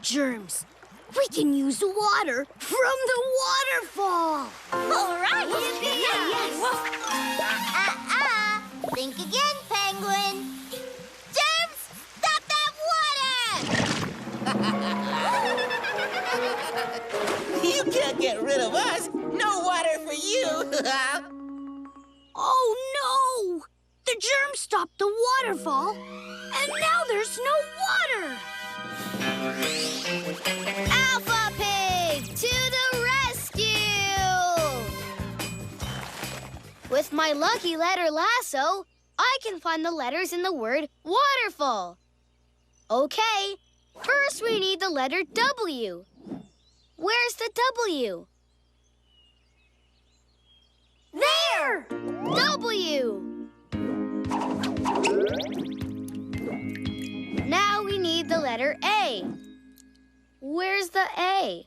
germs. We can use water from the waterfall. All right. Yes. Think again, Penguin. Germs, stop that water! You can't get rid of us. No water for you. Oh, no! The germs stopped the waterfall, and now there's no water. Alpha Pig, to the rescue! With my lucky letter lasso, I can find the letters in the word waterfall. Okay, first we need the letter W. Where's the W? There! W! Now we need the letter A. Where's the A?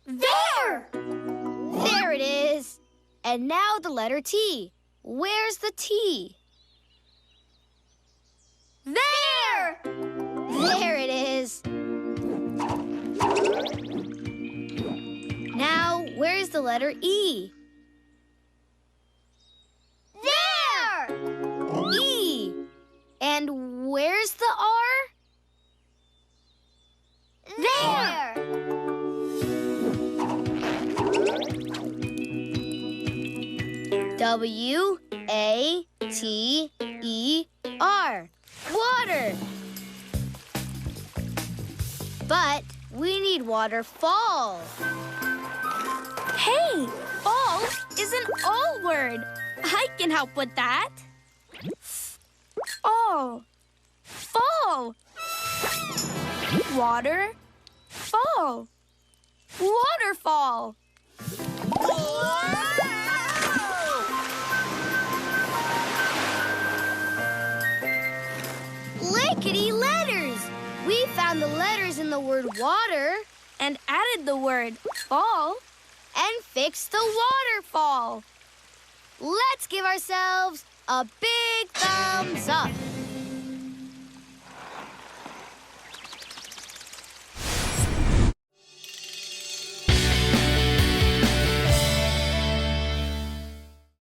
There! There it is. And now the letter T. Where's the T? There! There it is. Now, where's the letter E? There! E. And where's the R? There! W-A-T-E-R. Water. But we need waterfall. Hey, fall is an all word. I can help with that. Fall. Fall. Water. Fall. Waterfall. Lickety letters! We found the letters in the word water And added the word fall. and fixed the waterfall. Let's give ourselves a big thumbs up.